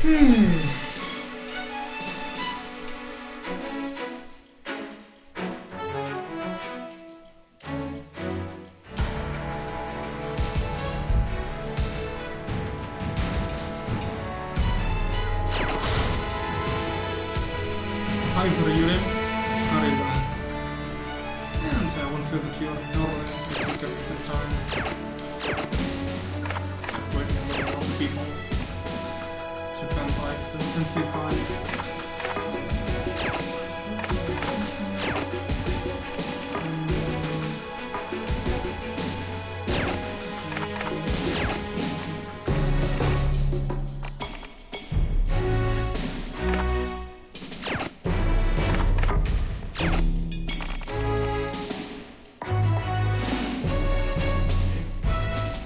Hi for unit. Arriva. And I will feel that you're normally taking the time. Just waiting for a lot of people to come by and say hi.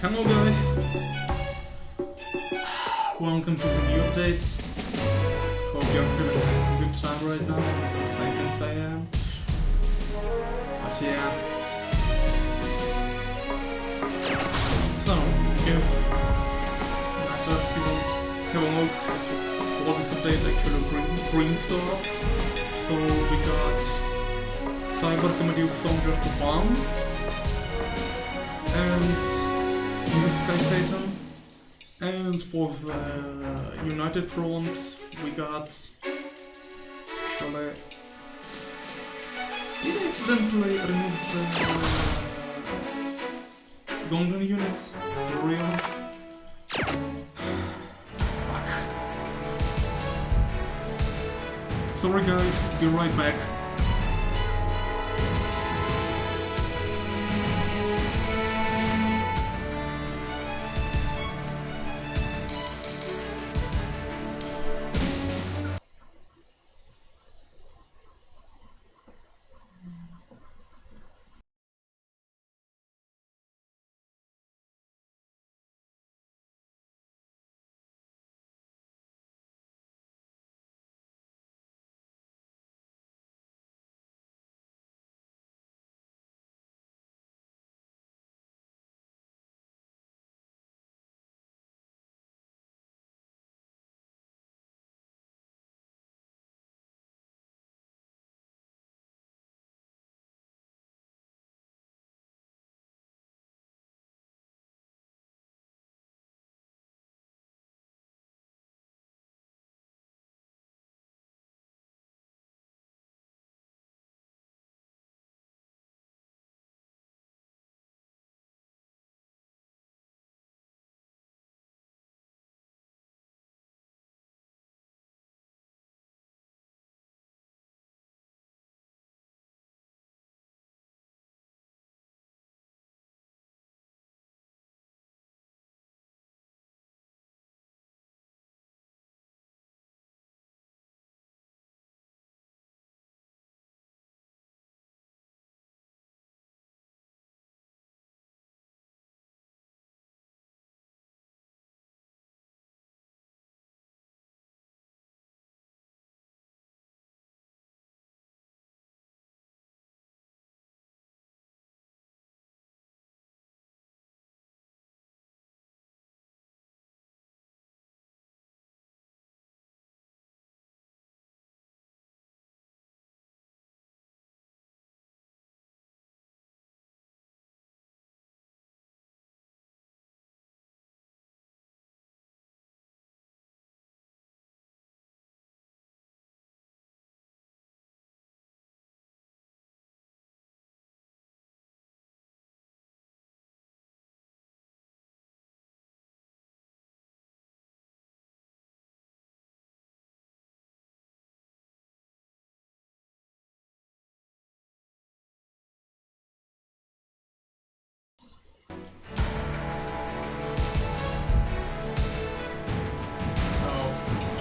Hello guys, welcome to the new updates. Hope you're having a good time right now. I don't think I am. But yeah. So, if I just have a look at what this update actually brings to us. So we got Cyber Comedy Soldiers to farm, and the Sky Satan, and for the United Front we got, shall I, did I accidentally remove the golden units, for real? Fuck. Sorry guys, be right back.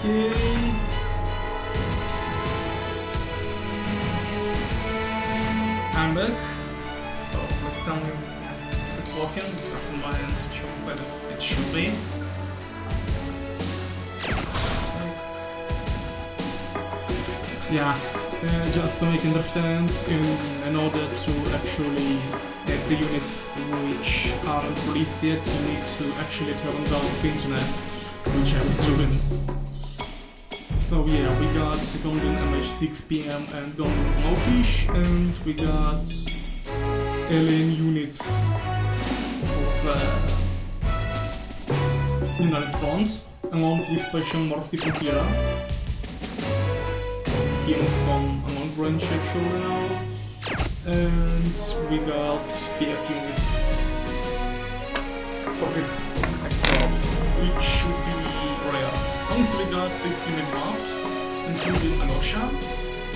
Okay. I'm back. So let's tell me if it's working. From my end it shows that it should be. Yeah, just to make understand, in order to actually get the units which aren't released yet, you need to actually turn down the internet, which I was doing. So yeah, we got Golden MH6PM and Golden Blowfish, and we got alien units for the United Front, along with Special Morph people here. Him from a long range actually now. And we got PF units for this extra ops, which should be rare. Also we got 6 units buffed, including Anosha,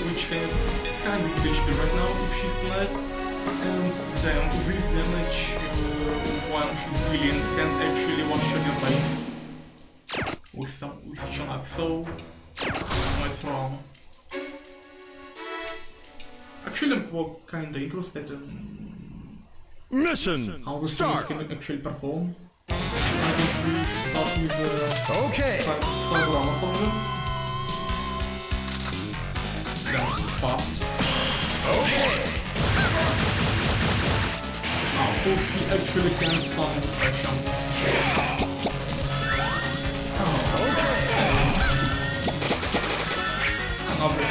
which has kind of HP right now if she's flat, and damn, this damage while she's healing can actually one-shot your base with Chunuk, so what's wrong? Actually, I'm kinda interested in how this unit can actually perform. So I guess we should start with Cyber Armor Soldiers. That's fast. So he actually can stun the special. Another.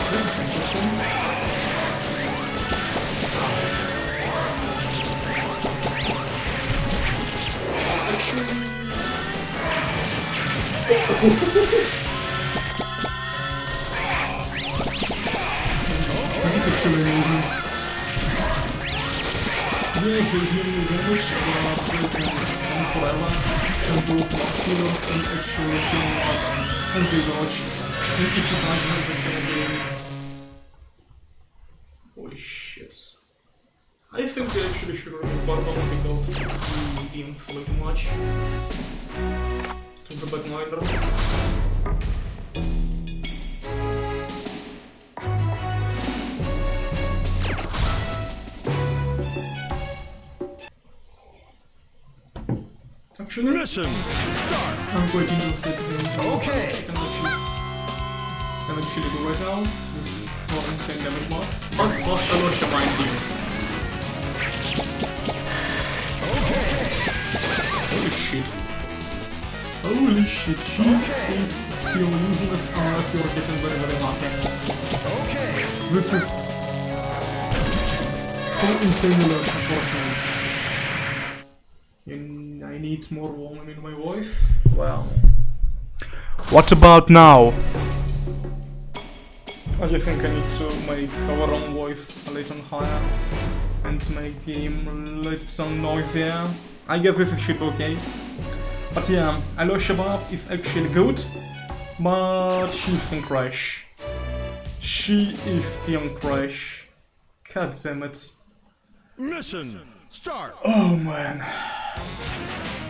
This is interesting. Actually... This is actually amazing. Yeah, they deal no damage, but they can stun forever, and those max healers can actually heal a lot, and they dodge, and if you dies then they heal again. Holy shit. I think they actually should remove Barbara because he beams way too much to the backliners. Actually, I'm quite interested in what I can actually do right now with more insane damage buff. But first I will show my team. Holy shit. Holy shit, she is still useless unless you're getting very very lucky. This is so insanely unfortunate. I need more volume in my voice. Well, what about now? I just think I need to make our own voice a little higher and make game a little noisier. I guess this should be okay. But yeah, Alyosha buff is actually good, but she's in trash. She is still trash. God damn it. Mission start. Oh man.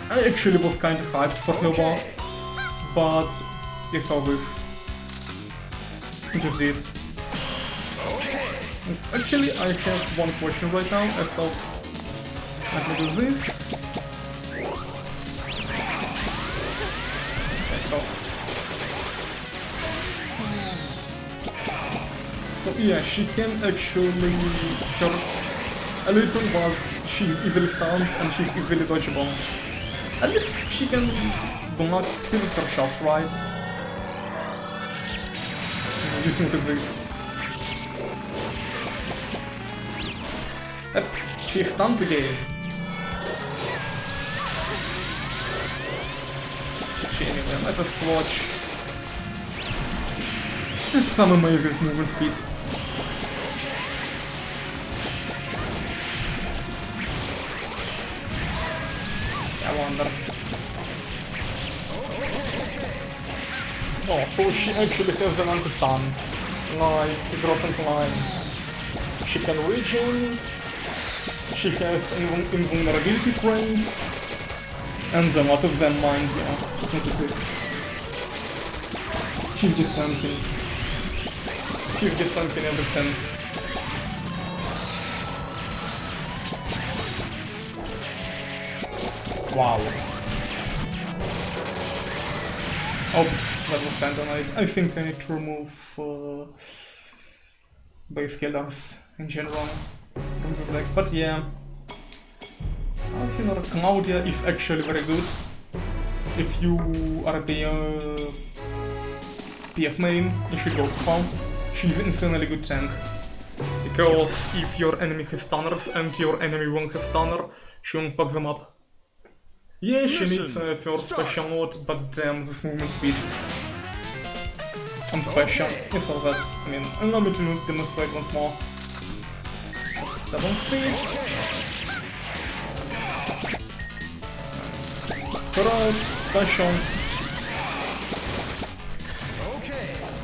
I actually was kinda hyped for her buff, but you saw this. I just did. Actually, I have one question right now as of... Let me do this. So yeah, she can actually hurt a little, but she's easily stunned and she's easily dodgeable. At least she can block pierce her shots, right? Just look at this. Yep, she's stunned again. Anyway, let us watch. This is some amazing movement speed. I wonder. Oh, so she actually has an anti-stun, like Gross and Klein. She can regen, she has invulnerability frames, and a lot of them, mind you. Just look at this. She's just tanking. She's just tanking everything. Wow. Oops, that was kinda late. I think I need to remove... base killers in general from this deck. But yeah, I feel like Claudia is actually very good if you are a PF main. You should go for her. She's an insanely good tank. Because if your enemy has stunners and your enemy won't have stunner, she won't fuck them up. Yeah, she needs a first special mode, but damn, this movement speed. And special. You saw that. I mean, allow me to demonstrate once more. Double speed. Cut out, special.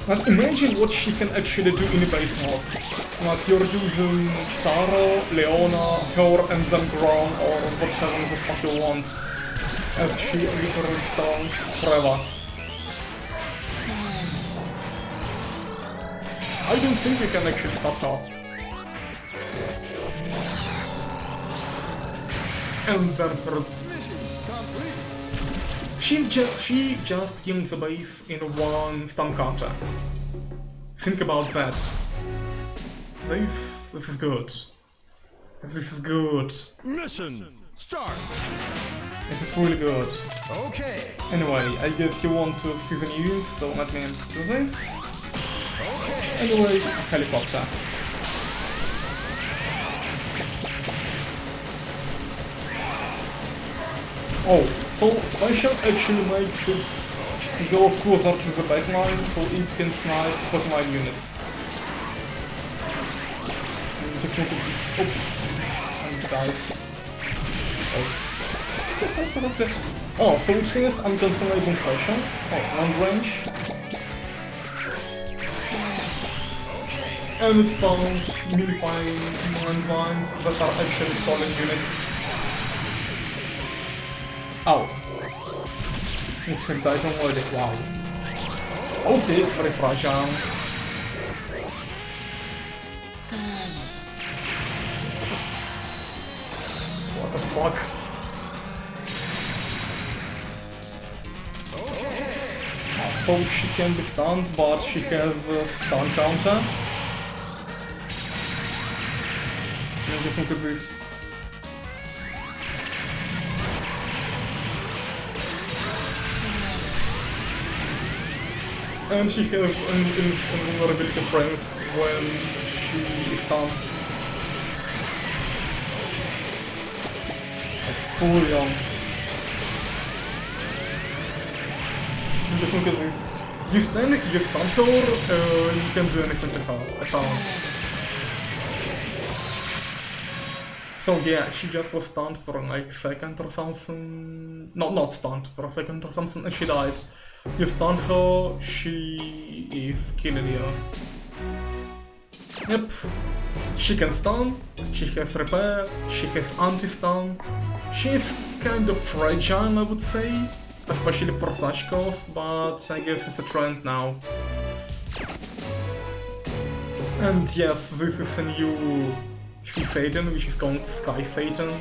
And imagine what she can actually do in a base mode. Like you're using Taro, Leona, her and then Grom or whatever the fuck you want. As she literally stuns forever. I don't think you can actually stop her. And then her... She just kills the base in one stun counter. Think about that. This is good. This is good. Mission start. This is really good. Okay. Anyway, I guess you want to see the news, so let me do this. Okay. Anyway, helicopter. Oh, so special actually makes it go further to the backline, so it can snipe backline units. And just look at this. Oops. And died. Wait. Just like that. Oh, so it has uncancelable special. Oh, long range. And it spawns milifying landmines that are actually stolen units. Oh. It has died already. Wow. Okay, it's very fragile. What the fuck? So she can be stunned, but she has a stun counter. And just look at this. And she has an invulnerability strength when she stuns. Fully on. Just look at this. You stun her, you can't do anything to her at all. So yeah, she just was stunned for like a second or something. Not stunned, for a second or something, and she died. You stun her, she is killing you. Yep. She can stun, she has repair, she has anti-stun. She's kind of fragile, I would say. Especially for such cost, but I guess it's a trend now. And yes, this is a new Sea Satan, which is called Sky Satan.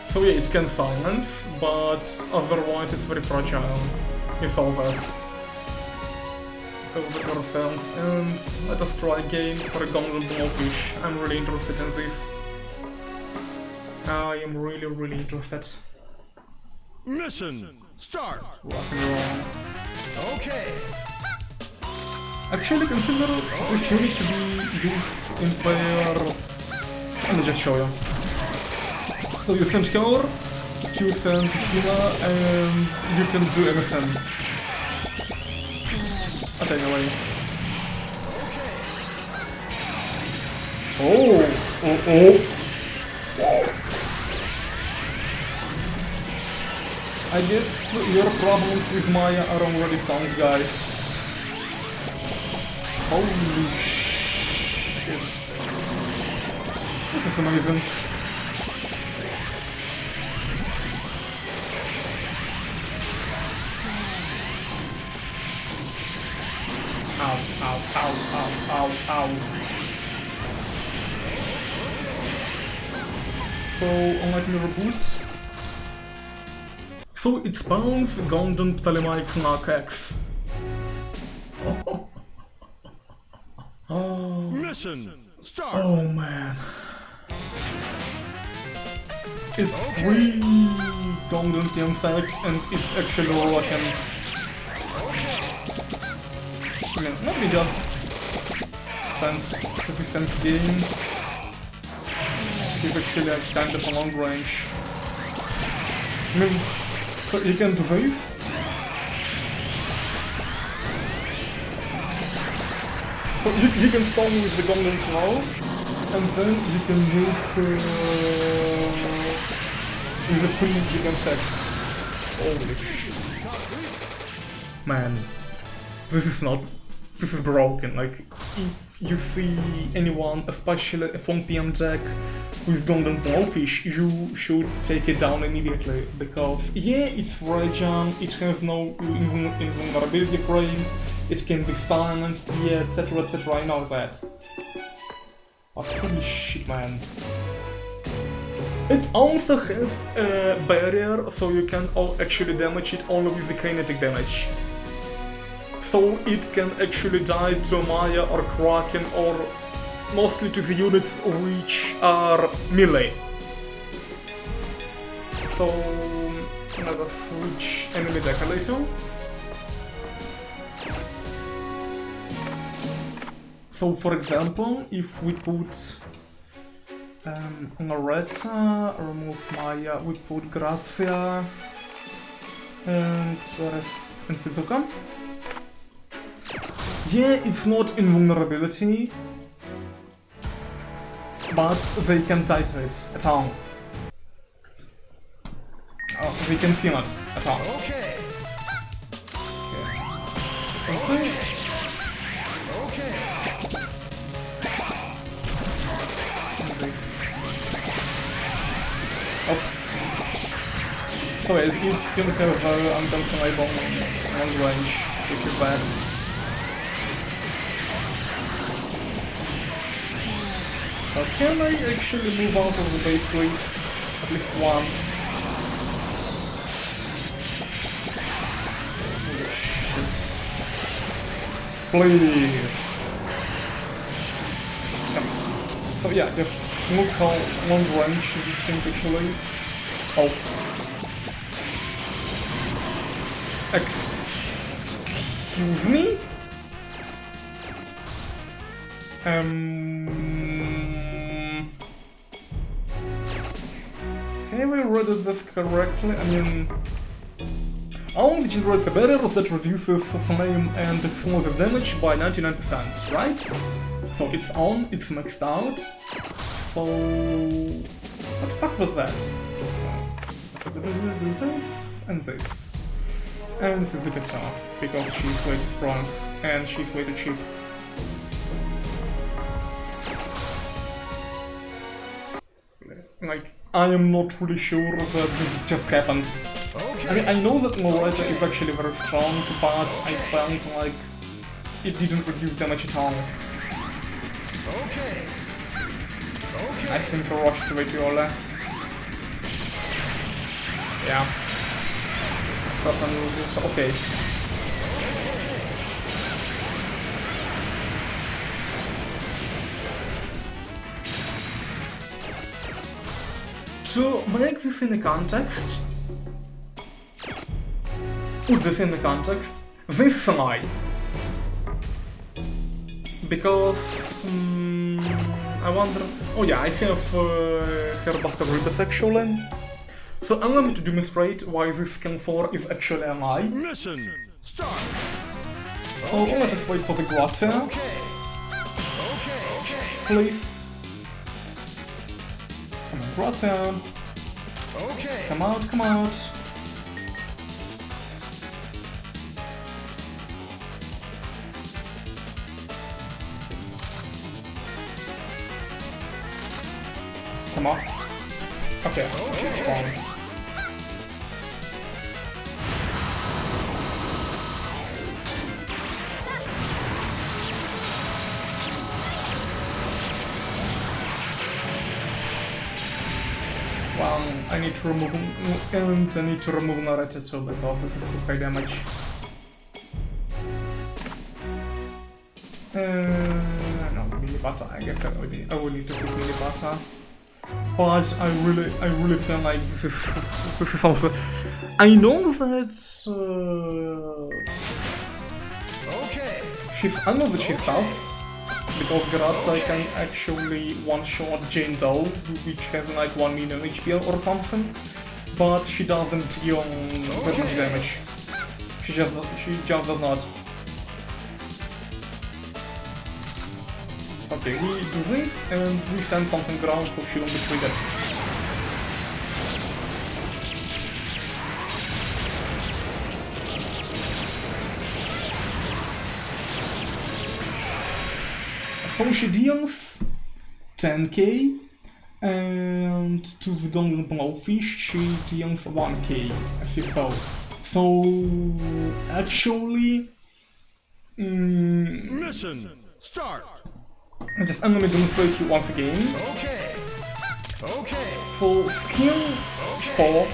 So yeah, it can silence, but otherwise it's very fragile. You saw that. So the ourselves, and let us try again for a golden blowfish. I'm really interested in this. I am really interested. Mission start. Rock and roll. Okay. Actually, consider this unit to be used in pair. Let me just show you. So you send her, you send Hina, and you can do MSN. But anyway. Oh. I guess your problems with Maya are already solved, guys. Holy shit. This is amazing. Ow. So, unlike mirror boost. So it spawns Golden Ptolemaic Slug X. Mission start. Oh man. It's 3 golden PMFX and it's actually all I can... I mean, let me just send to the send game. He's actually a kind of a long range. I mean, so you can do this. So you can stone with the golden claw, and then you can nuke with the 3 gigant sets. Holy shit. Man, this is broken. Like, if you see anyone, especially a 1 PM deck with golden clawfish, you should take it down immediately, because yeah, it's regen, it has no invulnerability frames, it can be silenced, yeah, etc, etc, I know that. But holy shit, man. It also has a barrier, so you can actually damage it only with the kinetic damage. So it can actually die to Maya or Kraken or mostly to the units which are melee. So I'm gonna switch enemy deck a little. So for example, if we put Loretta, remove Maya, we put Grazia and Shizuka. Yeah, it's not invulnerability, but they can't die to it at all. Oh, they can't kill it at all. Okay. Okay. Okay. This. Oops. So it still has unconfirmable long range, which is bad. So can I actually move out of the base, please? At least once. Holy shit. Please. Come. So yeah, just look how long range this thing actually is. Oh. Excuse me? Have I read this correctly? I mean, only generates a barrier that reduces flame and explosive damage by 99%, right? So it's on, it's maxed out. So what the fuck was that? This and this. And this is the guitar, because she's way too strong and she's way too cheap. Like, I am not really sure that this just happened. Okay. I mean, I know that Loretta is actually very strong, but I felt like it didn't reduce damage at all. Okay. Okay. I think I rushed way too early. Yeah. I thought I would do so. Okay. To make this in the context, put this in the context, this is a lie. Because, I wonder, oh yeah, I have Herbuster Rebus actually. So allow me to demonstrate why this scan 4 is actually a lie. Mission start. So let us wait for the Grazia, Okay. Okay. Okay. please. Come on, Grazia. Okay. Come out, come out. Come on. Okay, she spawns. Well, I need to remove and I need to remove Naretta too because this is too high damage. No, really butter. I guess I will need to put mini butter. But I really feel like this is also. I know that Okay. I know that she's tough because Grazia can actually one-shot Jane Doe, which has like 1 million HP or something, but she doesn't deal that much damage. She just does not. Okay, we do this and we send something ground so she won't be triggered. So she deals 10k, and to the golden blowfish she deals 1k, as you saw. So actually, Mission start. I'm gonna demonstrate you once again. Okay. Okay. So skill 4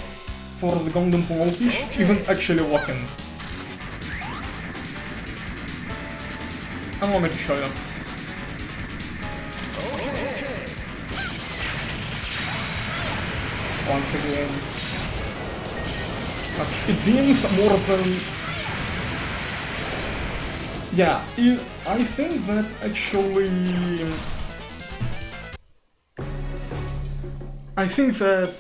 for the golden blowfish isn't actually working. Allow me to show you. Okay. Once again. It deals more than... Yeah, I think that actually... I think that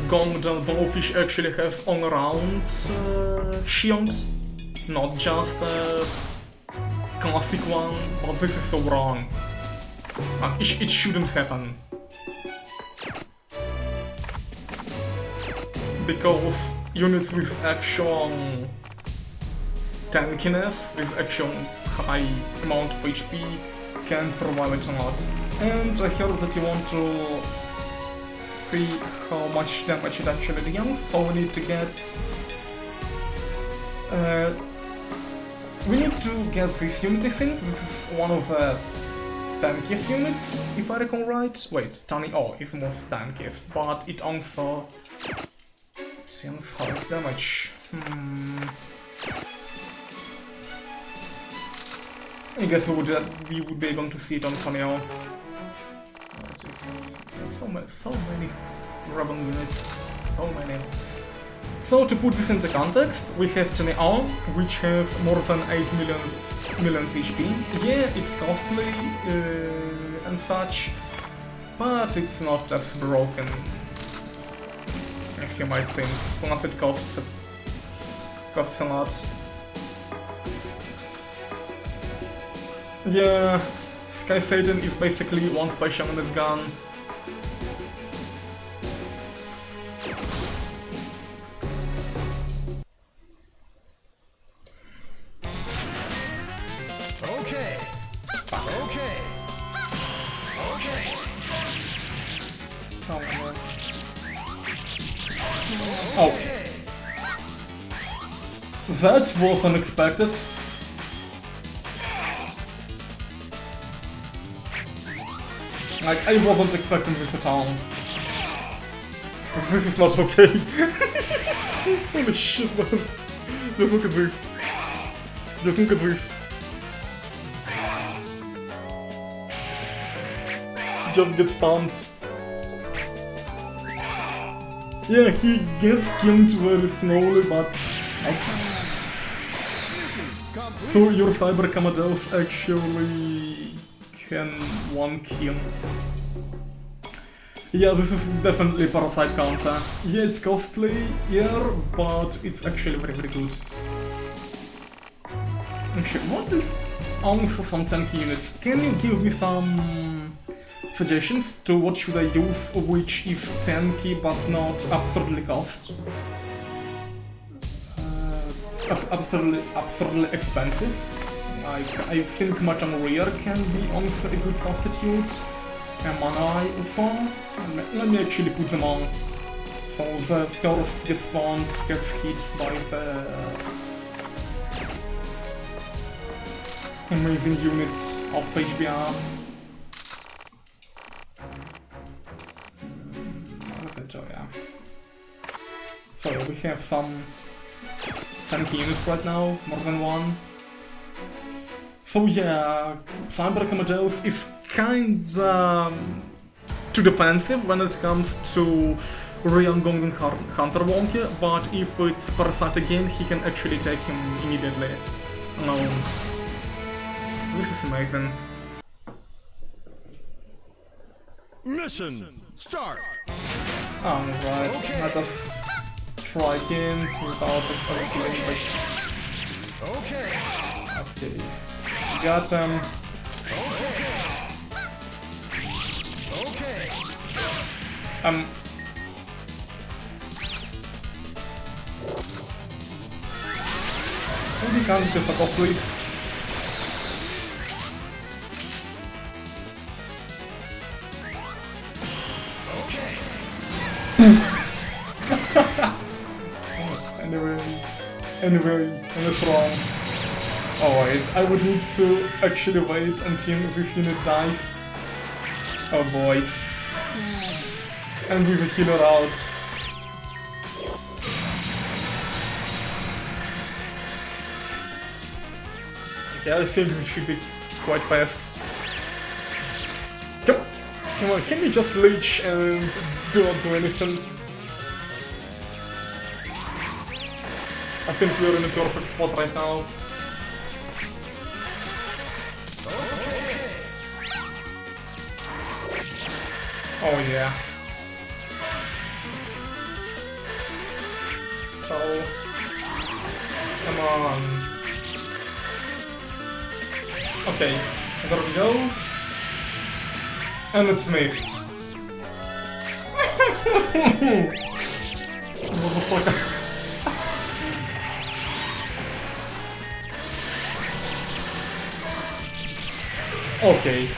golden blowfish actually have all-around shields, not just a classic one, but this is so wrong. It shouldn't happen. Because units with actual tankiness, with actual high amount of HP, can survive it a lot. And I heard that you want to see how much damage it actually deals, so we need to get... we need to get this unit, I think. This is one of the tankiest units, if I recall right. Wait, it's most tankiest, but it also deals highest damage. I guess we would be able to see it on Tonio. So many rebel units, so many. So to put this into context, we have Tonio, which has more than 8 million HP. Yeah, it's costly and such, but it's not as broken as you might think. Plus it costs a lot. Yeah, Sky Satan is basically one special on his gun. Okay. Okay. Okay. Oh. That was unexpected. Like, I wasn't expecting this at all. This is not okay. Holy shit, man. Just look at this. Just look at this. He just gets stunned. Yeah, he gets killed very slowly, but... Okay. So your Cyber Commandos actually can one kill. Yeah, this is definitely Parasite counter. Yeah, it's costly, yeah, but it's actually very, very good. Okay, what is also some tanky units? Can you give me some suggestions to what should I use, which is tanky but not absurdly cost? Absurdly expensive. I think Matan Rear can be also a good substitute. Manai UFO. Let me actually put them on. So the first gets spawned, gets hit by the amazing units of HBR. So we have some tanky units right now, more than one. So yeah, Cyber Commandos is kinda too defensive when it comes to Ryangong and Hunter Wonky, but if it's Parasite again, he can actually take him immediately. No. This is amazing. Mission start. Alright, Okay. let us try again without actually killing the... Okay. Okay. Got him. Okay. Okay. Would you count the fuck off, please? Okay. Anyway, I was wrong. Alright, I would need to actually wait until this unit dies. Oh boy. And with the healer out. Okay, I think this should be quite fast. Come on, can we just leech and do not do anything? I think we're in a perfect spot right now. Okay. Oh yeah. So, come on. Okay, there we go. And it's missed. Motherfucker. Okay,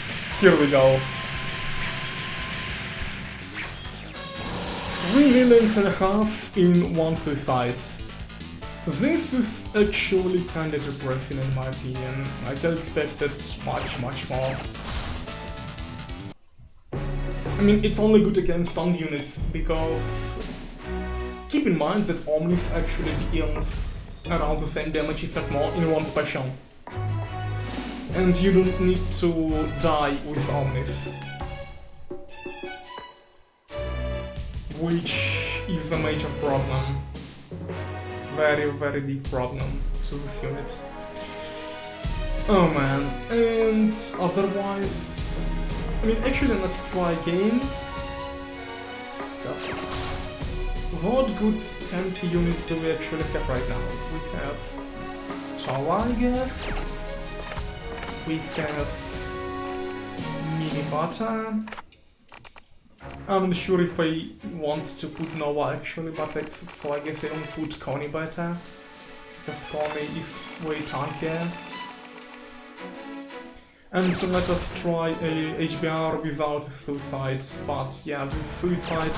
here we go. 3.5 million in one suicide. This is actually kinda depressing in my opinion. Like I expected much more. I mean, it's only good against stun units because keep in mind that Omnis actually deals around the same damage if not more in one special. And you don't need to die with Omnis. Which is a major problem. Very big problem to this unit. Oh man, and otherwise... I mean, actually, let's try again. What good temp units do we actually have right now? We have Chawa, I guess. We have Minibata. I'm not sure if I want to put Nova actually, but so I guess I don't put Coney Beta. Because Coney is way tankier. And so let us try a HBR without suicide, but yeah, with suicide,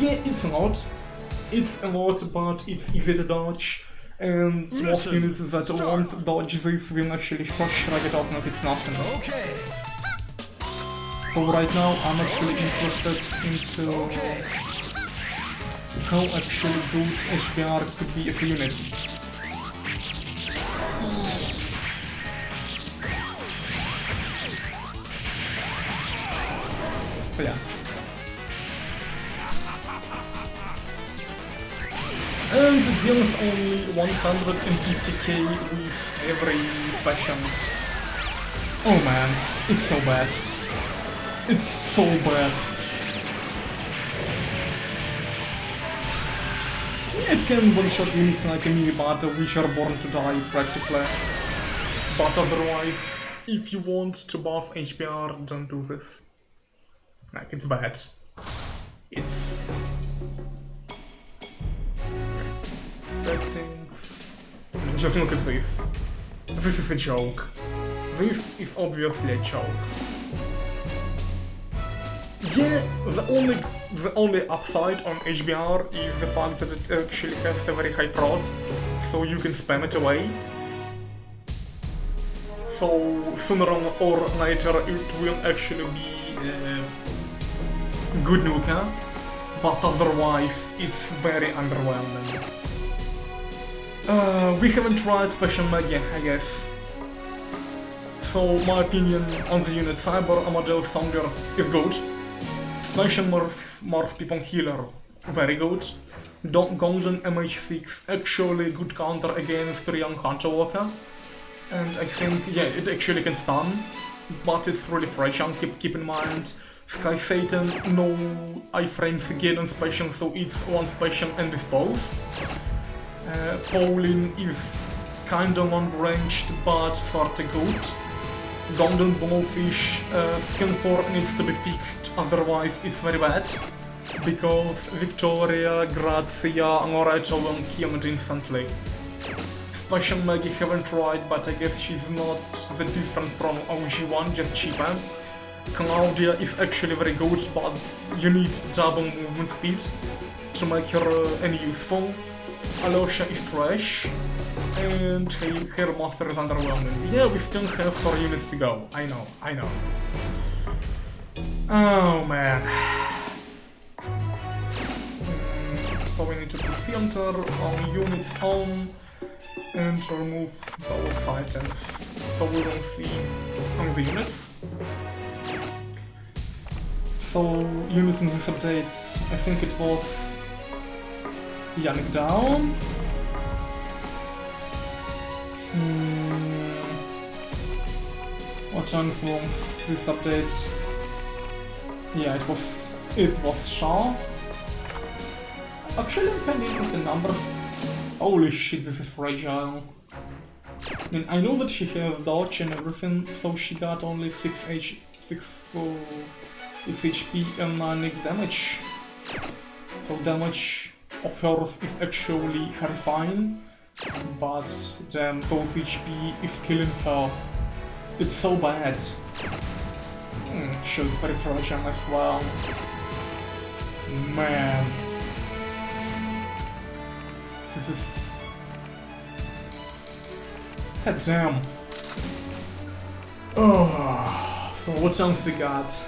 it's a lot. It's a lot, but it's easy to dodge, and most units that won't dodge this will actually shrug it off like it's nothing. Okay. So right now I'm actually interested into how actually good HBR could be as a unit. So yeah. And deals only 150k with every special. Oh man, it's so bad. It's so bad. It can one-shot units like a Minibata which are born to die practically. But otherwise, if you want to buff HBR, don't do this. Like, it's bad. It's... Settings... Just look at this. This is a joke. This is obviously a joke. Yeah, the only upside on HBR is the fact that it actually has a very high prot, so you can spam it away. So sooner or later it will actually be good nuka, but otherwise it's very underwhelming. We haven't tried Special Mag yet, I guess. So my opinion on the unit Cyber Amadeus Thunder is good. Special Morph Pippon Healer, very good. Golden MH6, actually good counter against Young Hunter Walker. And I think, yeah, it actually can stun, but it's really fragile, keep in mind. Sky Satan, no iframes again on special, so it's one special and dispose. Pauline is kinda long-ranged, but sorta good. Golden Blowfish, Skin 4 needs to be fixed, otherwise it's very bad. Because Victoria, Grazia, and Loreto will kill it instantly. Special Maggie haven't tried, but I guess she's not that different from OG1, just cheaper. Claudia is actually very good, but you need double movement speed to make her any useful. Alosha is trash, and her master is underwhelming. Yeah, we still have 4 units to go. I know. Oh man. So we need to put filter on units on and remove those items so we don't see on the units. So units in this update, I think it was Yannick down. What chance was this update? Yeah, it was Shaw. Actually, I can read with the numbers. Holy shit, this is fragile. I mean, I know that she has dodge and everything, so she got only 6 HP and 9 X damage. So damage of hers is actually horrifying, but damn, those HP is killing her. It's so bad. She's very fragile as well. Man. This is... God damn. Oh, so what chance we got?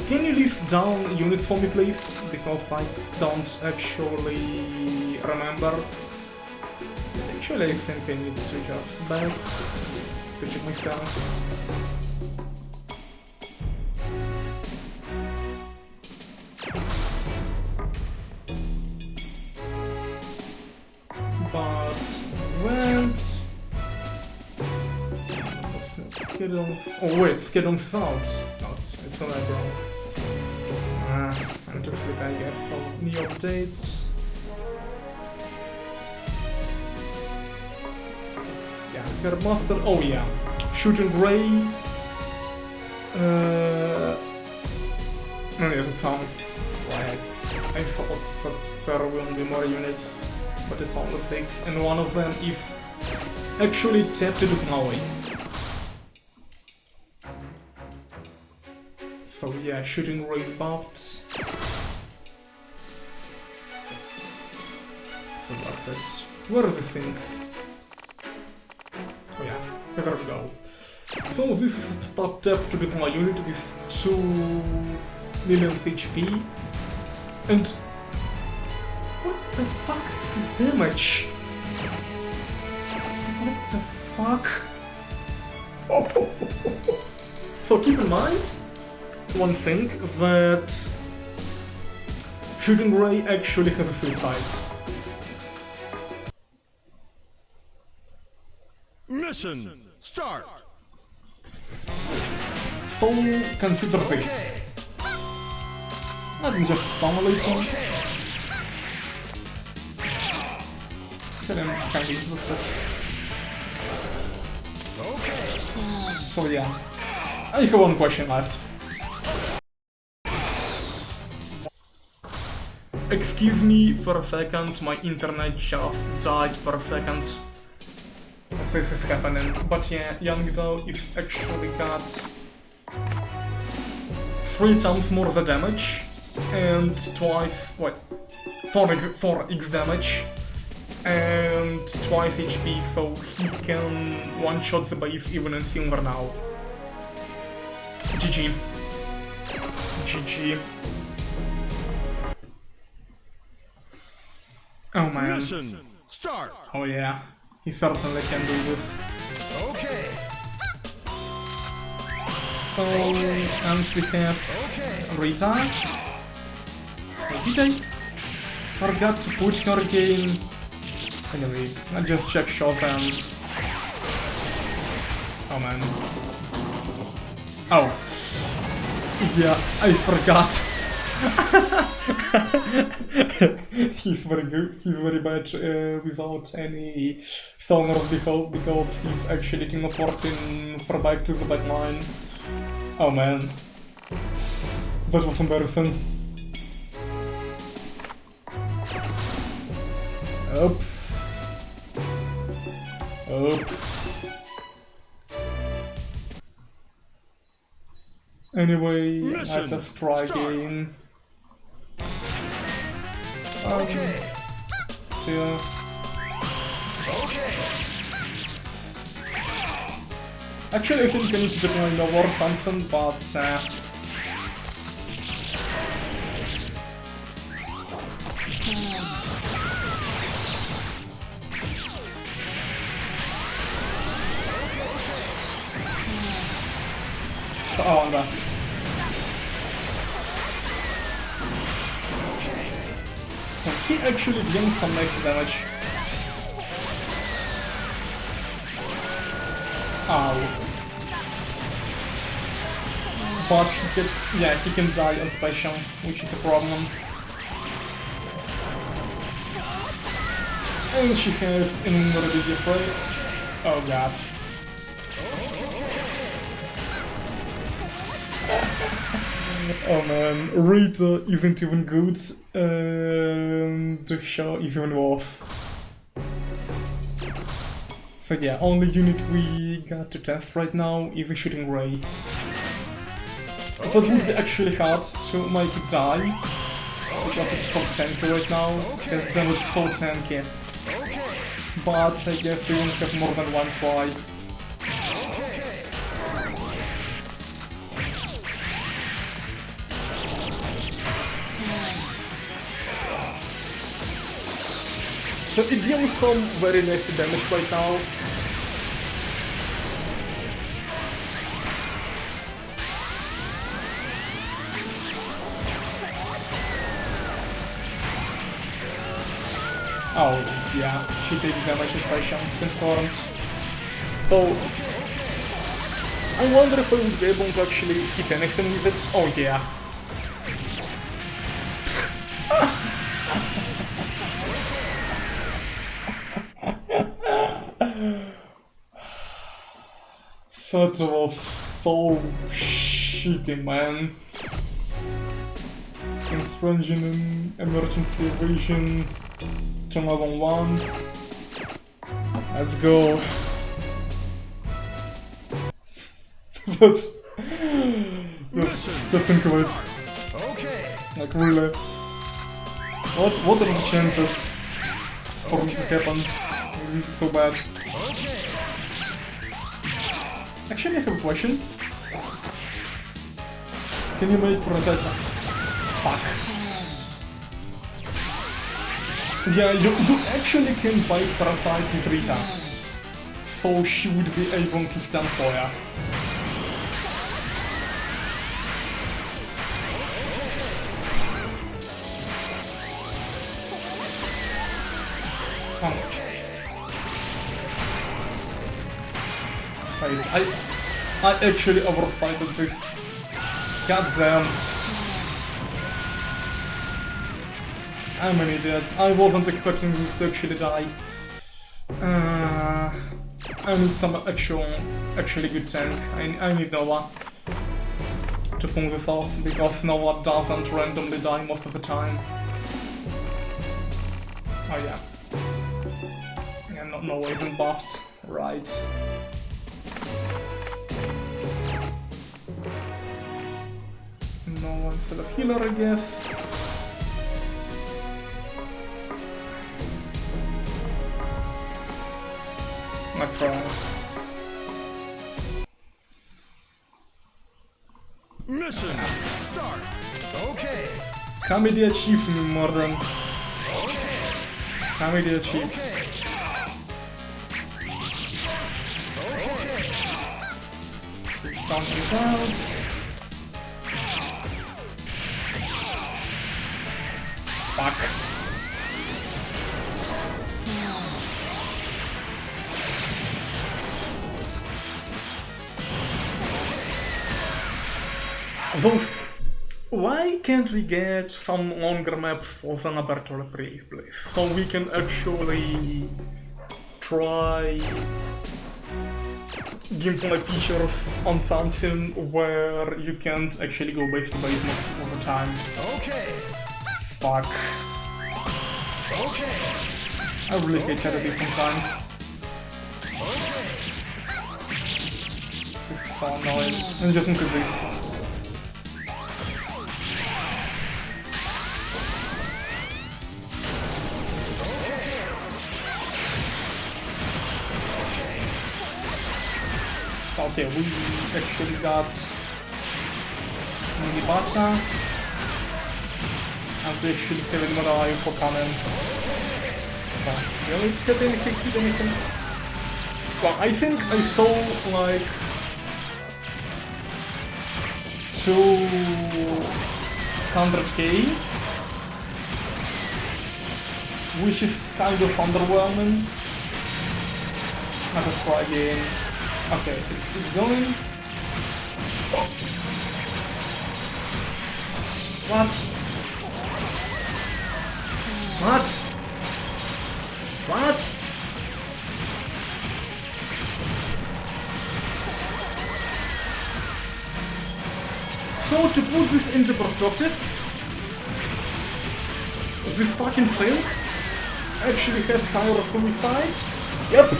Can you list down units for me, please? Because I don't actually remember. But actually, I think I need to just back to check myself. But went. Oh wait, schedule's out. It's not that wrong. I'm just sleep, I guess. So new updates. Yeah, got a master. Oh yeah, shooting ray. Oh yeah, that's on. Right. I thought that there will be more units, but it's only 6, and one of them is actually tapped to Maui. So yeah, shooting ray buffed. So that's where is the thing? Oh yeah, there we go. So this is top tap to get my unit with 2 million HP. And what the fuck is this damage? What the fuck? Oh. So keep in mind one thing, that shooting ray actually has a suicide. Mission start. So consider this. Let me just stimulate him. Can be interested. Okay. So yeah, I have one question left. Excuse me for a second, my internet just died for a second. This is happening, but yeah, Yangdo is actually got 3 times more the damage and twice, what, 4x damage and twice HP, so he can one-shot the base even in silver now. GG. GG. Oh man. Mission start. Oh yeah, he certainly can do this. Okay. So, and we have Rita. Did I forgot to put her game? Anyway, let's just check Shazam. Oh man. Oh. Yeah, I forgot. He's very good. He's very bad without any songs because he's actually teleporting for back to the back line. Oh man. That was embarrassing. Oops. Oops. Anyway, let us try again. Okay. Dear. Okay. Actually, I think I need to decline over or something, but oh, no. So he actually did some nice damage. Ow. But he can die on special, which is a problem. And she has invulnerability free. Oh god. Oh man, Rita isn't even good, and the show is even worse. So yeah, only unit we got to test right now is the Shooting Ray. That would be actually hard to make it die, because it's so tanky right now, that damage is so tanky. But I guess we won't have more than one try. So it deals some very nasty damage right now. Oh, yeah, she takes damage inflation, confirmed. So, I wonder if I would be able to actually hit anything with it. Oh yeah. That was so shitty, man. Strange in emergency evasion. 1-on-1. Let's go. That's just think of it. Like really. What are the chances for this to happen? This is so bad. Actually, I have a question. Can you make Parasite? Fuck. Yeah, you actually can bite Parasite with Rita. So she would be able to stand for ya. Wait, I actually oversighted this. God damn. I'm an idiot. I wasn't expecting this to actually die. I need some actually good tank. I need Noah to pull this off, because Noah doesn't randomly die most of the time. Oh yeah. Yeah, Noah isn't buffed. Right. Noah instead of healer, I guess. Let's try. Mission start. Okay. Comedy achieved me more than. Comedy achieved. Counting is out. Fuck. Those... Why can't we get some longer maps for the laboratory, please? So we can actually try gameplay features on something where you can't actually go base to base most of the time. Okay. Fuck. Okay. I really hate Heritage sometimes. Okay. This is so annoying. And just look at this. So, okay, we actually got mini bata. And we actually have another info coming. So, will it hit anything? Well, I think I saw like 200k, which is kind of underwhelming. Let us try again. Okay, it's going. Oh. What? What? What? So to put this into perspective, this fucking thing actually has higher suicide. Yep.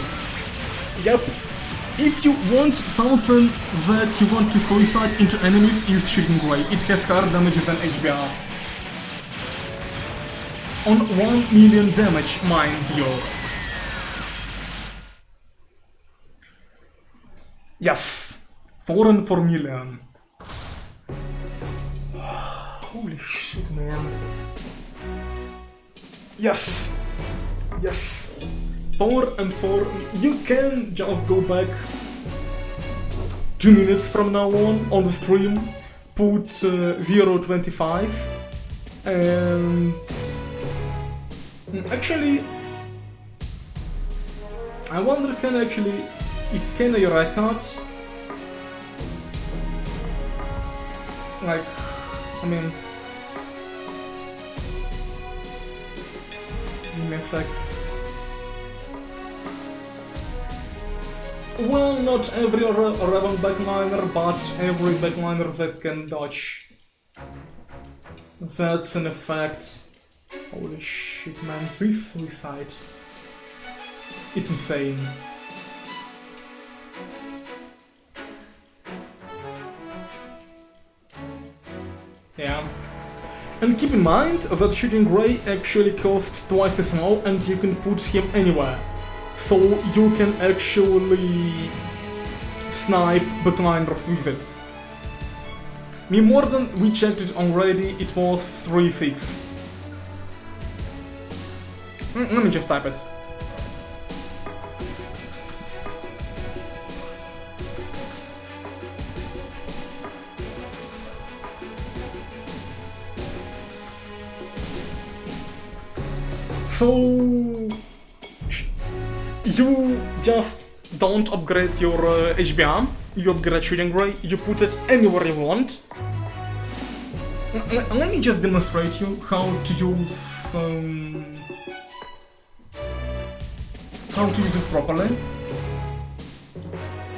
If you want something that you want to suicide into enemies, use Shooting Ray. It has higher damage than HBR. On 1 million damage, mind you. Yes, 4 and 4 million. Holy shit, man. Yes. 4 and 4. You can just go back 2 minutes from now on the stream, put 0.25 and actually I wonder if can a record like, I mean, give me a sec. Well, not every Raven backliner, but every backliner that can dodge. That's an effect. Holy shit, man, this suicide. It's insane. Yeah. And keep in mind that Shooting Ray actually costs twice as low and you can put him anywhere. So you can actually snipe backliners with it. Me more than we checked it already, it was 3.6. Let me just type it. So you just don't upgrade your HBM, you upgrade Shooting Ray, you put it anywhere you want. Let me just demonstrate you how to use it properly.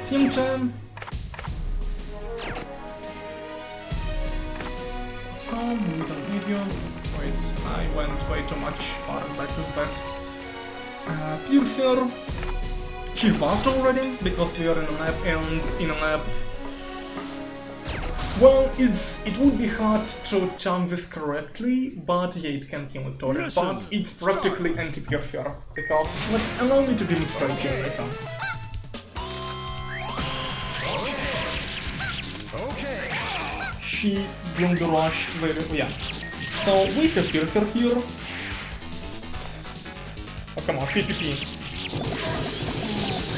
Theme time. Video. Wait, I went way too much far back to that. Piercer. She's buffed already because we are in a map, and in a map, well, it would be hard to time this correctly, but yeah, it can kill it totally. But it's practically anti-piercer because allow me to demonstrate here later. Okay. She blundered rushed very yeah. So we have piercer here. Oh come on, PPP.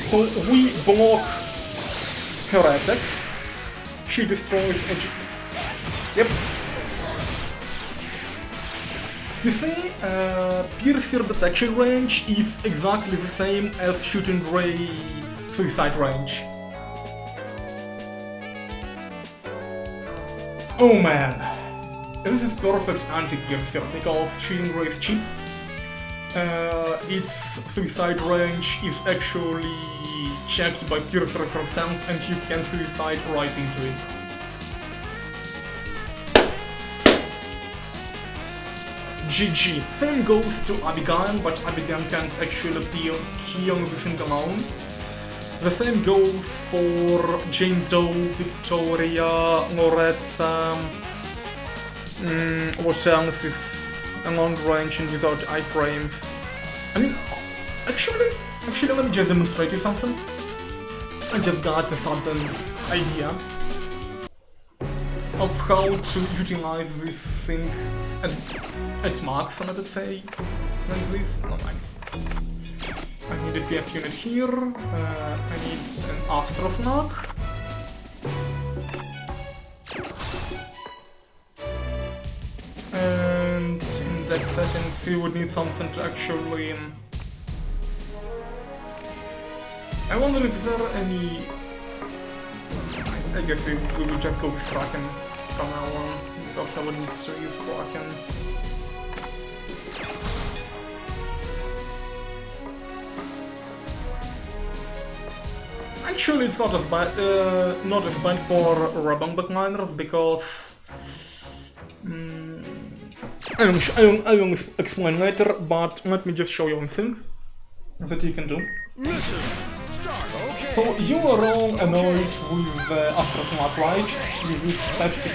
So we block her attacks, She destroys and yep. You see, Piercer detection range is exactly the same as Shooting Ray suicide range. Oh man, this is perfect anti-Piercer because Shooting Ray is cheap. Its suicide range is actually checked by Piercer herself and you can suicide right into it. GG. Same goes to Abigail, but Abigail can't actually kill the thing alone. The same goes for Jane Doe, Victoria, Loretta, what else is a long range and without iframes. I mean, actually, let me just demonstrate you something. I just got a sudden idea of how to utilize this thing at max, let's say, like this. No mind. I need a BF unit here, I need an Astrosnag. And in deck settings we would need something to actually... I wonder if there are any... I guess we will just go with Kraken from now on, because I wouldn't use Kraken. Actually, it's not as bad for Rabban backliners because I will explain later. But let me just show you one thing that you can do. So you are all annoyed with Astrosnag, right? With this pesky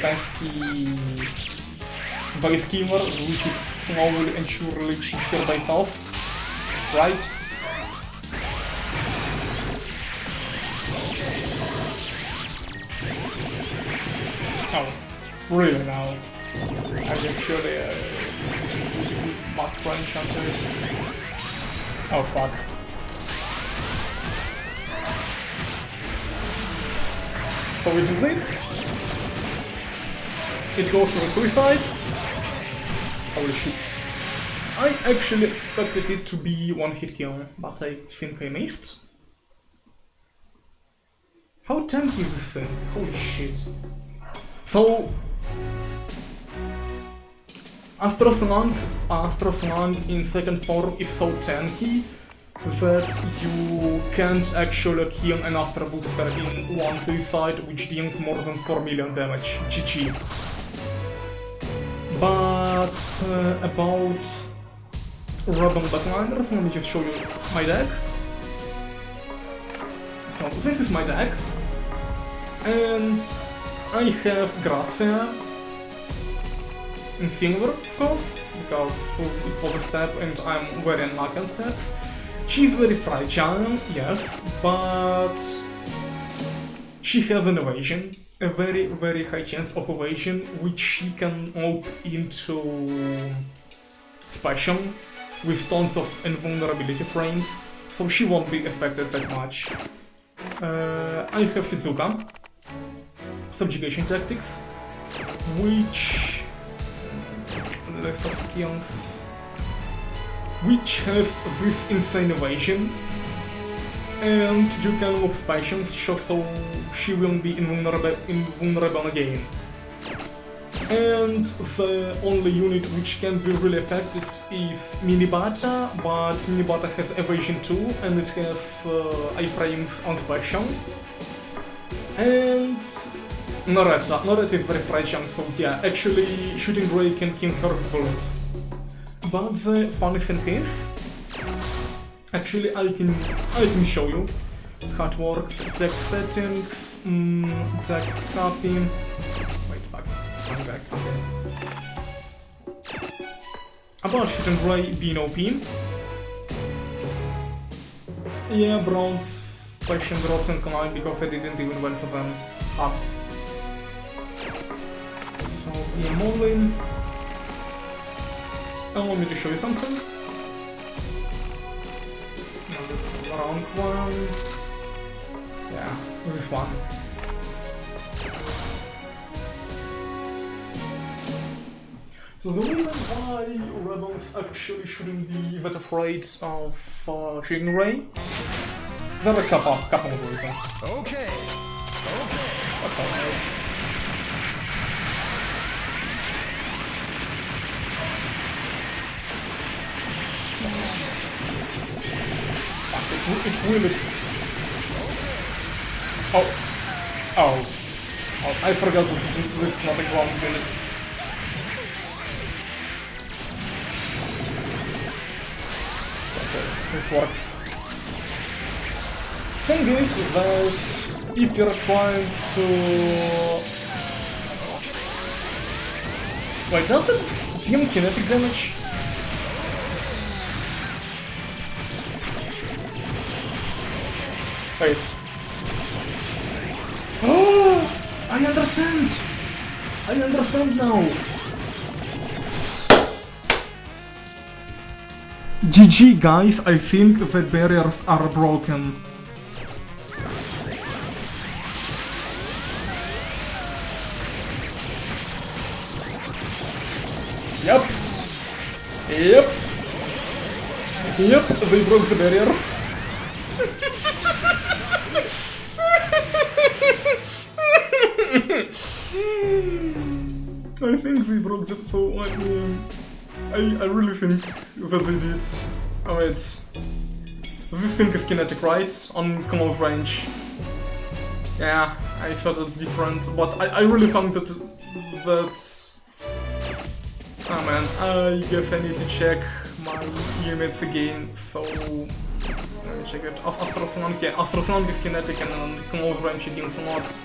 base killer, which is slowly and surely cheats your base off, right? Oh, really now? I actually didn't max range onto it. Oh fuck. So we do this. It goes to the suicide. Holy shit. I actually expected it to be one hit kill, but I think I missed. How tanky is this thing? Holy shit. So, Astrosnag in second form is so tanky that you can't actually kill an Astra booster in one suicide, which deals more than 4 million damage. GG. But about Rabban backliners, let me just show you my deck. So this is my deck, and I have Grazia in silver, of course, because it was a step and I'm very unlucky on steps. She's very fragile, yes, but she has an evasion, a very, very high chance of evasion, which she can loop into special with tons of invulnerability frames, so she won't be affected that much. I have Shizuka, Subjugation Tactics, which list of skills, which has this insane evasion, and you can look specials so she will be invulnerable again. And the only unit which can be really affected is Minibata, but Minibata has evasion too, and it has iframes on special. And Loretta is very fragile, so yeah, actually Shooting Ray can kill her with bullets. But the funny thing is, actually I can show you how it works. Deck settings, deck copy. Wait, fuck. Back. About Shooting Ray being OP. Yeah, bronze, faction draws and collide because I didn't even went for them up. So yeah, Molin. Allow me to show you something. Now that's round one. Yeah, this one. So the reason why rebels actually shouldn't be that afraid of Chicken Ray, there are a couple of reasons. Okay. Okay. Okay, right. It's really... Oh, I forgot this is not a ground unit. Okay, this works. Thing is that if you're trying to... Wait, does it deal kinetic damage? Wait. Oh! I understand! I understand now! GG guys, I think the barriers are broken. Yep! Yep! Yep, they broke the barriers. I think they broke it, so I really think that they did. Oh wait, this thing is kinetic, right? On close range. Yeah, I thought it's different, but I really think that's... Oh man, I guess I need to check my units again, so... Let me check it. Astro is kinetic and on close range it deals not.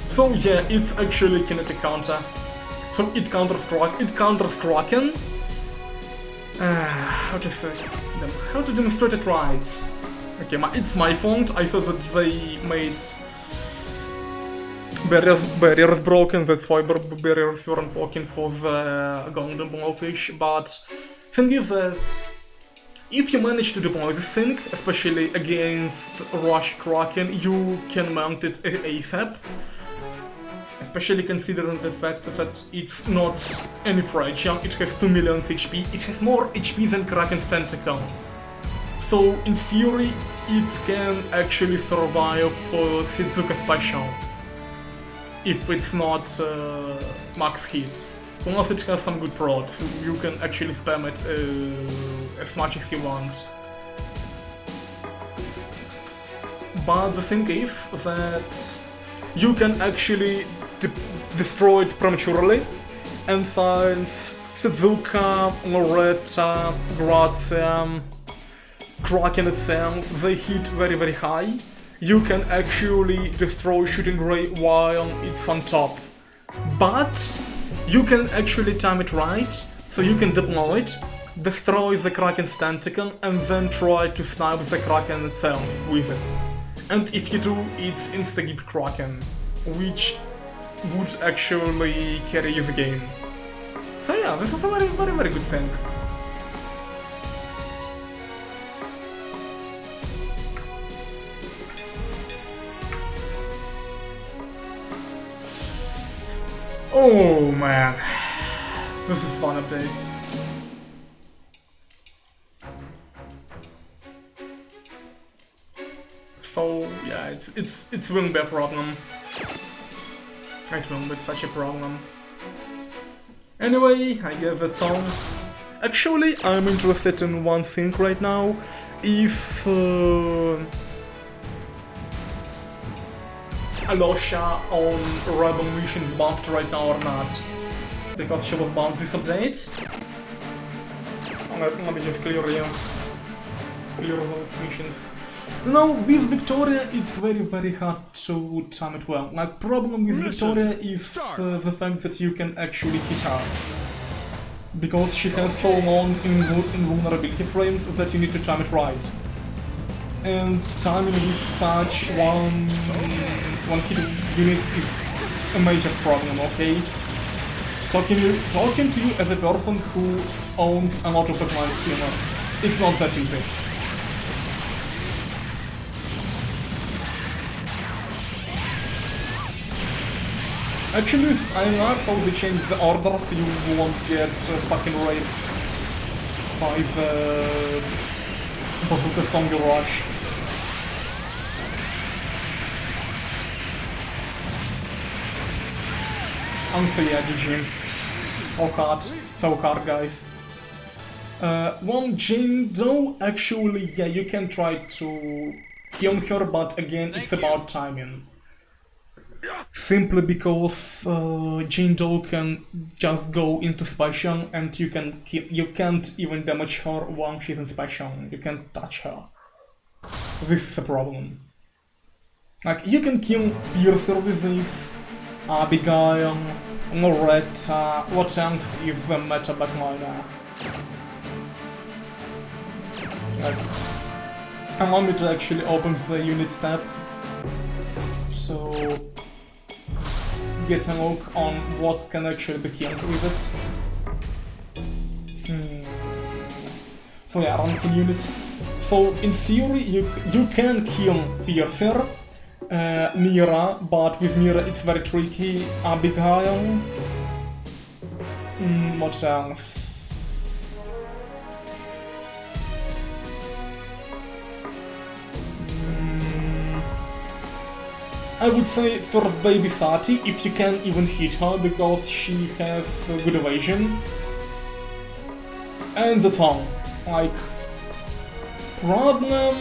So yeah, it's actually kinetic counter. So it counters Kraken. How to say them? How to demonstrate it right? Okay, it's my fault. I thought that they made barriers broken. That's why barriers weren't working for the golden blowfish. But thing is that if you manage to deploy this thing, especially against Rush Kraken, you can mount it ASAP. Especially considering the fact that it's not any fragile, it has 2 million HP, it has more HP than Kraken's Tentacle. So in theory, it can actually survive Shizuka Special, if it's not max hit. Unless it has some good prods, so you can actually spam it as much as you want. But the thing is that you can actually destroy it prematurely, and since Shizuka, Loretta, Grazia, Kraken itself, they hit very high, you can actually destroy Shooting Ray while it's on top. But you can actually time it right, so you can deploy it, destroy the Kraken's tentacle, and then try to snipe the Kraken itself with it. And if you do, it's instigate Kraken, which would actually carry the game. So yeah, this is a very good thing. Oh man, this is fun update. So yeah, it won't be a problem. It won't be such a problem. Anyway, I guess that's all. Actually, I'm interested in one thing right now. If Alosha on Rebel missions buffed right now or not. Because she was buffed this update. Let me just clear those missions. No, with Victoria it's very hard to time it well. Like, problem with Victoria is the fact that you can actually hit her. Because she has so long invulnerability frames that you need to time it right. And timing with such one hit units is a major problem, okay? Talking to you as a person who owns a lot of Pokemon units, it's not that easy. Actually, I love how they change the order so you won't get fucking raped by the bazooka zombie rush. So yeah, GG. So hard, guys. One Jane Doe, actually, yeah, you can try to kill her, but again, it's about timing. Simply because Jane Doe can just go into special and you can't even damage her when she's in special. You can't touch her. This is a problem. Like, you can kill Piercer with this, Abigail, Loretta, what else is the meta backliner? Like, allow me to actually open the unit tab. So, get a look on what can actually be killed with it. So yeah, ranking unit. So in theory you can kill Piercer, Mira, but with Mira it's very tricky. Abigail. What else? I would say first baby Sati, if you can even hit her, because she has good evasion. And that's all. Like, problem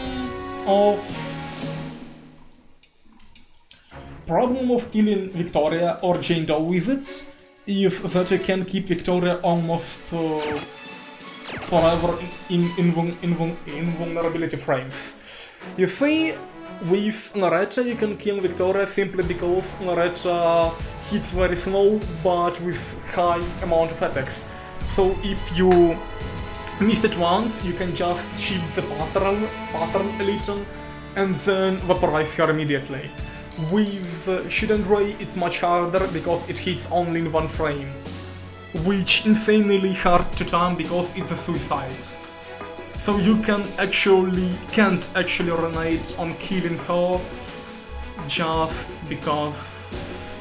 of killing Victoria or Jane Doe with it is that you can keep Victoria almost forever in invulnerability frames. You see, with Loretta you can kill Victoria simply because Loretta hits very slow but with high amount of attacks. So if you miss it once, you can just shift the pattern a little and then vaporize her immediately. With Shield and Ray it's much harder because it hits only in one frame, which insanely hard to time because it's a suicide. So you can't actually renege on killing her just because.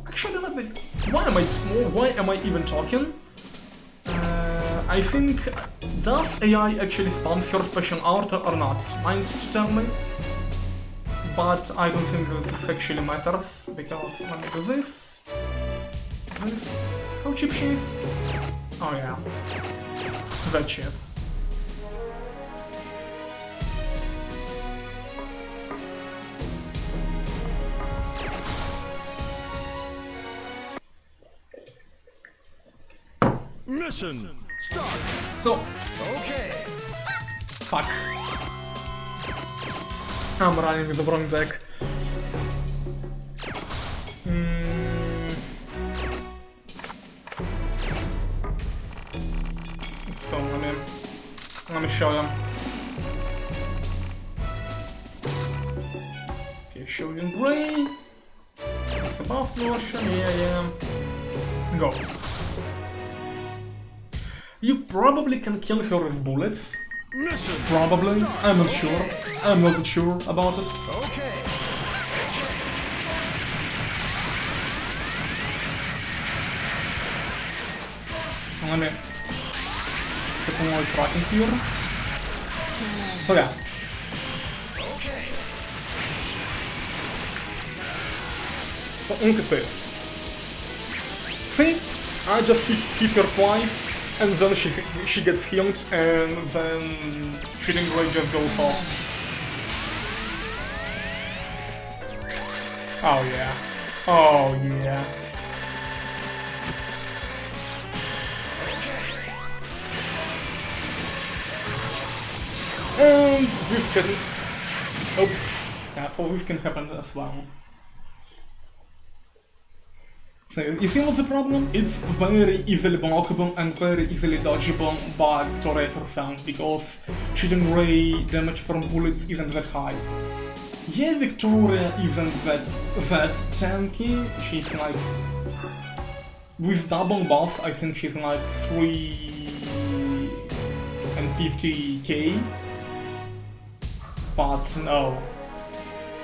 Actually, let me. Why am I even talking? I think, does AI actually spam her special art or not? Mind to tell me? But I don't think this actually matters because let me do this. How cheap she is? Oh yeah, that shit. Mission start. So, Okay. fuck. I'm running with the wrong deck. So let me show them. Okay, show you in gray. That's the buffed version. Yeah. Go. You probably can kill her with bullets. Mission. Probably. I'm not sure. I'm not sure about it. Okay. Let me deploy tracking here. So yeah. Okay. So look at this. See? I just hit her twice, and then she gets healed, and then Shooting Ray just goes off. Oh yeah. Oh yeah. And this can... Oops. Yeah, so this can happen as well. So you see what's the problem? It's very easily blockable and very easily dodgeable by Victoria herself, because Shooting Ray damage from bullets isn't that high. Yeah, Victoria isn't that tanky. She's like... With double buffs, I think she's like 350k. But no,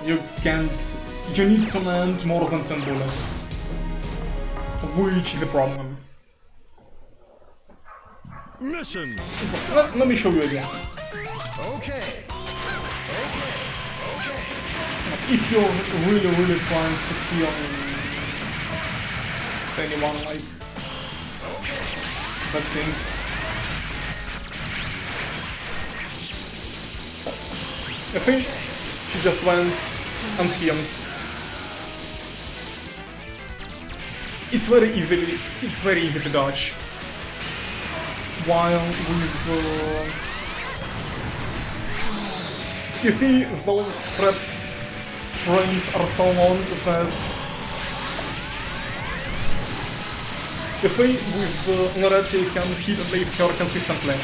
you need to land more than 10 bullets, which is a problem. Mission. So, let me show you again. Okay. If you're really trying to kill anyone like that thing, you see, she just went and healed. It's very easy to dodge. While with you see, those prep frames are so long that you see, with Narete you can hit at least her consistently.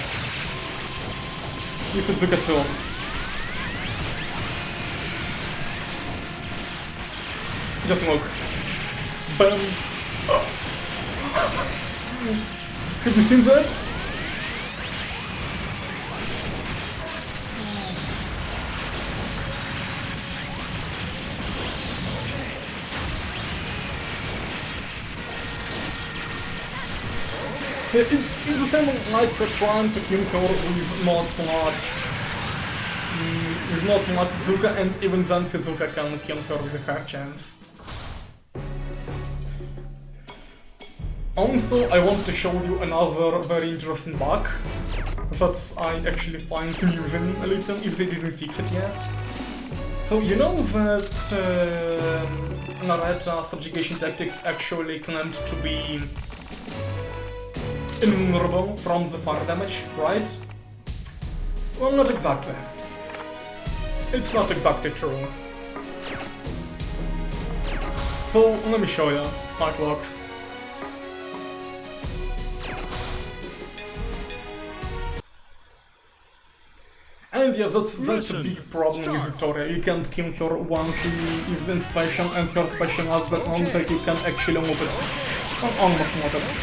With Zuka too. Just look. Bam! Have you seen that? So it's the same like trying to kill her with not much Zuka, and even then Suzuka can kill her with a fair chance. Also, I want to show you another very interesting bug that I actually find amusing a little if they didn't fix it yet. So you know that Nareta subjugation tactics actually claimed to be invulnerable from the fire damage, right? Well, not exactly. It's not exactly true. So, let me show you how it works. And yeah, that's a big problem with Victoria. You can't kill her when she is in special, and her special has that long that you can actually move it. Well, almost move it.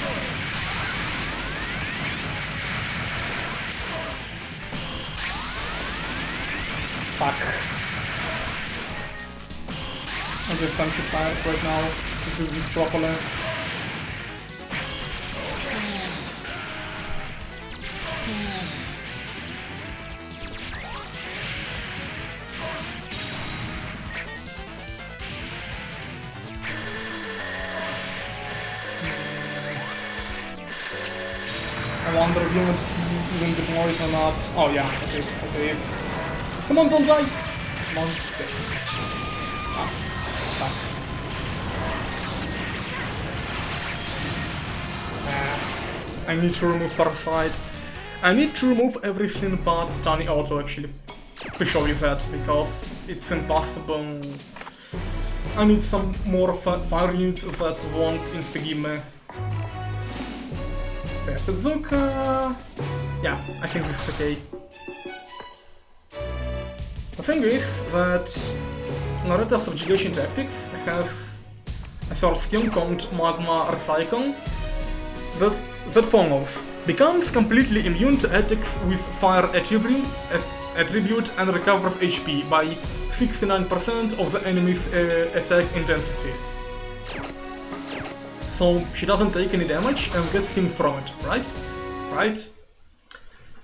Fuck. I guess I'm too tired right now to do this properly. I wonder if you want to be even deployed or not. Oh yeah, it is. Come on, don't die! Come on, yes. Ah, fuck. I need to remove Parasite. I need to remove everything but Tiny Auto actually, to show you that, because it's impossible. I need some more fire units that won't insta-give me. So yeah, Suzuka... Yeah, I think this is okay. The thing is that Nareta subjugation tactics has a third skill called Magma Recycle that follows. Becomes completely immune to attacks with fire attribute and recovers HP by 69% of the enemy's attack intensity. So she doesn't take any damage and gets healed from it, right? Right?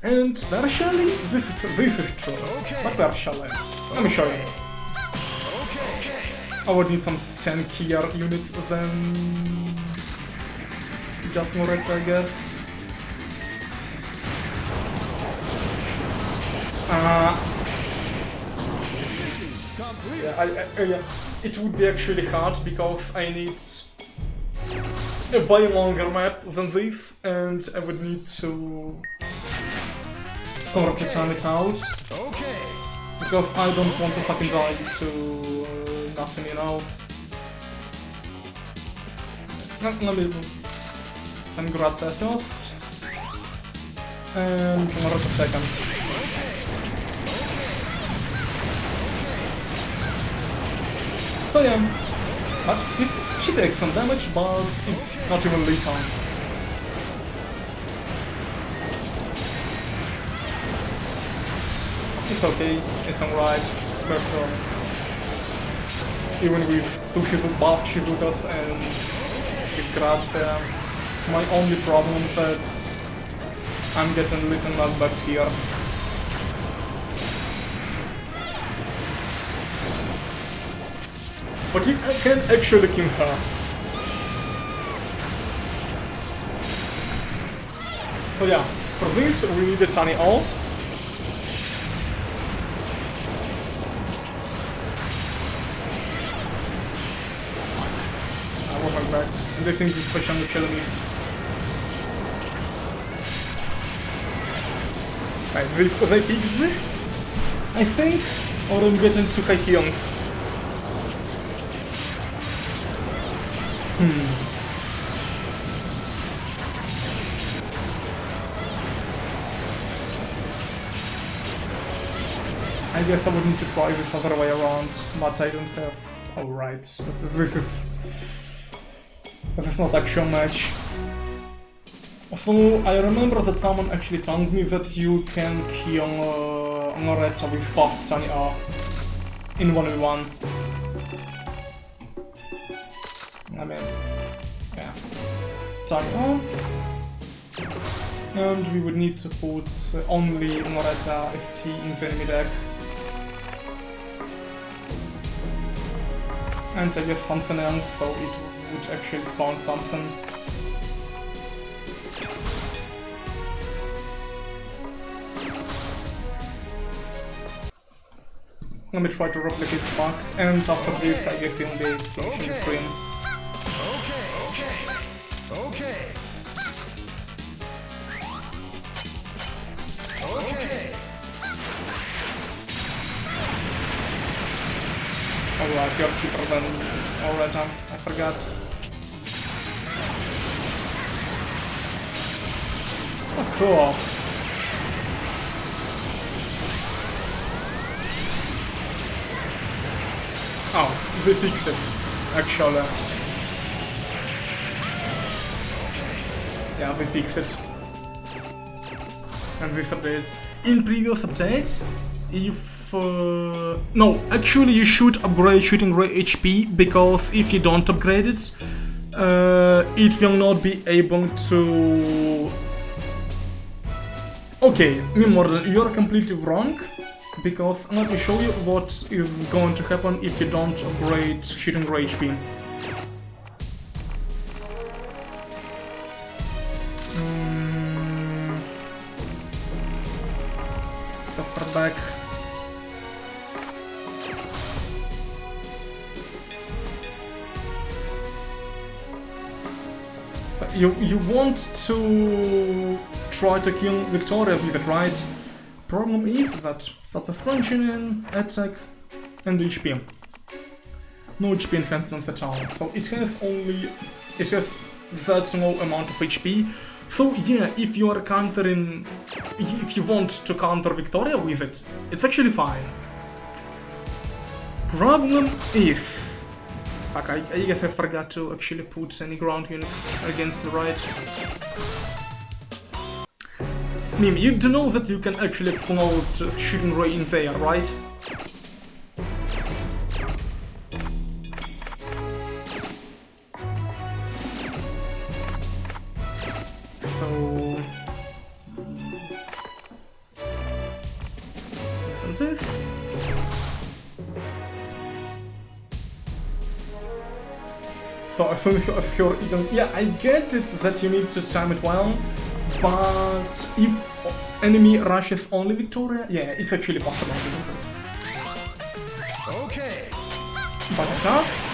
And partially, this is true, but partially. Let me show you. I would need some tankier units than just Moreta, I guess. Yeah, it would be actually hard because I need a way longer map than this, and I would need to sort of time it out. Because I don't want to fucking die to nothing, you know. Let me send Grazia first. And Moreta second. So yeah, but she takes some damage, but it's not even lethal. It's okay, it's alright, better. even with two buffed Shizukas and with Grazia. My only problem is that I'm getting a little knockback here. But you can actually kill her. So yeah, for this we need a tiny all. I wasn't correct, and I think this special actually missed. Right, they fixed this, I think, or I'm getting too high heals. I guess I would need to try this other way around, but I don't have... Oh right, this is not actual match. So I remember that someone actually told me that you can kill Noretta with buffed Tiny R in 1v1. I mean, yeah. Tiny R. And we would need to put only Noretta FT in the enemy deck. And I guess something else, so it would actually spawn something. Let me try to replicate Slug, and after this I guess he'll be finishing the stream. Okay. Alright, you're cheaper than Oreta, I forgot. Fuck off. Oh, they fixed it, actually. Yeah, they fixed it. And this update. In previous updates, if... no, actually you should upgrade Shooting Ray HP, because if you don't upgrade it, it will not be able to... Okay, Mimordan, you're completely wrong, because let me show you what is going to happen if you don't upgrade Shooting Ray HP. Suffer back. So you want to try to kill Victoria with it, right? Problem is that the functioning, attack, and HP. No HP enhancements at all. So it has that small amount of HP. So yeah, if you are countering, if you want to counter Victoria with it, it's actually fine. Problem is, fuck, I guess I forgot to actually put any ground units against the right. Mim, you do know that you can actually explode Shooting Ray in there, right? So... Isn't this? So I think if you're even... Yeah, I get it that you need to time it well, but if enemy rushes only Victoria, yeah, it's actually possible to do this. Okay. But if not...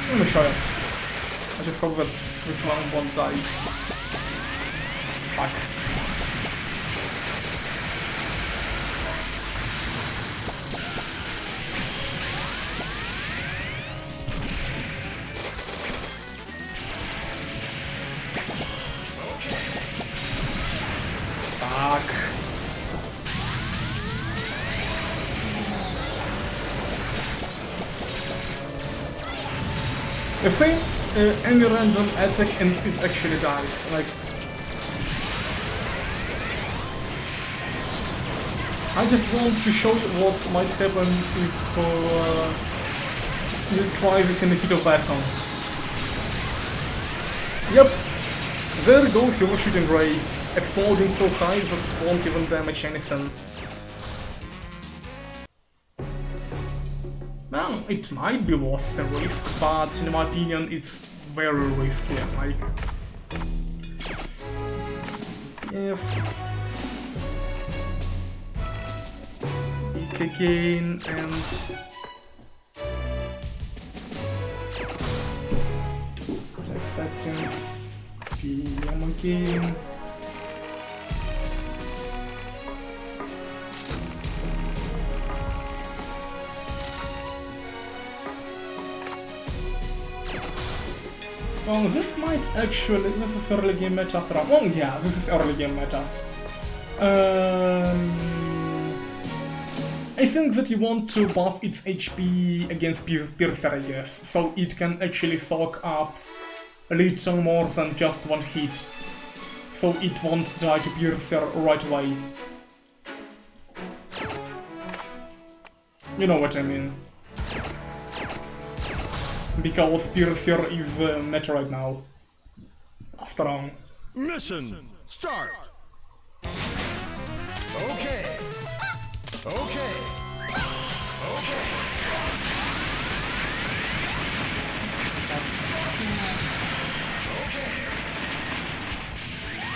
Let me show you. I just hope that this one won't die. Fuck. Fuck. The thing, any random attack and it actually dies, like... I just want to show you what might happen if you try this in the heat of battle. Yep, there goes your shooting ray, exploding so high that it won't even damage anything. Well, it might be worth the risk, but in my opinion it's very risky, like... Yes... Kick in and... Attack settings... PM again... Well, this might actually... This is early game meta from... Oh yeah, this is early game meta. I think that you want to buff its HP against Piercer, I guess, so it can actually soak up a little more than just one hit. So it won't die to Piercer right away. You know what I mean. Because Piercer is meta right now. After all. Mission start. Okay. Okay. Okay. Okay.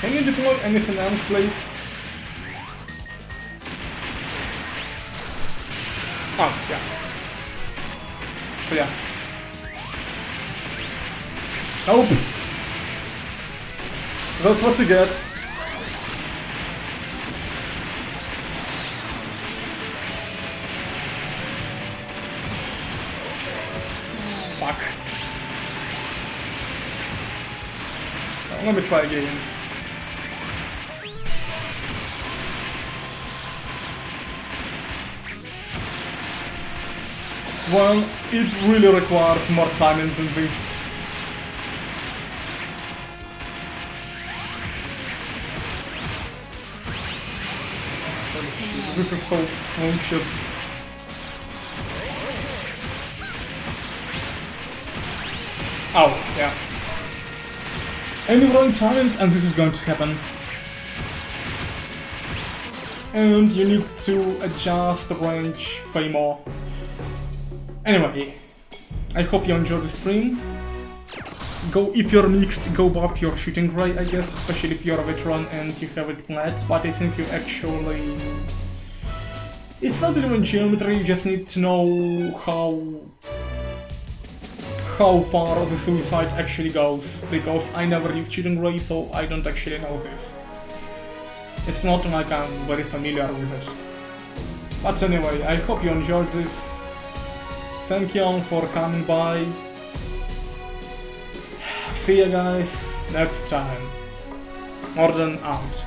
Can you deploy anything else, please? Oh, yeah. So yeah. Nope! That's what you get. Fuck. Let me try again. Well, it really requires more timing than this. Holy shit, this is so bullshit. Oh, yeah. And you're wrong timing, and this is going to happen. And you need to adjust the range way more. Anyway, I hope you enjoyed the stream. Go, if you're mixed, go buff your shooting ray, I guess, especially if you're a veteran and you have it flat, but I think you actually... It's not even geometry, you just need to know how far the suicide actually goes, because I never used shooting ray, so I don't actually know this. It's not like I'm very familiar with it. But anyway, I hope you enjoyed this. Thank you all for coming by. See you guys next time. Morden out.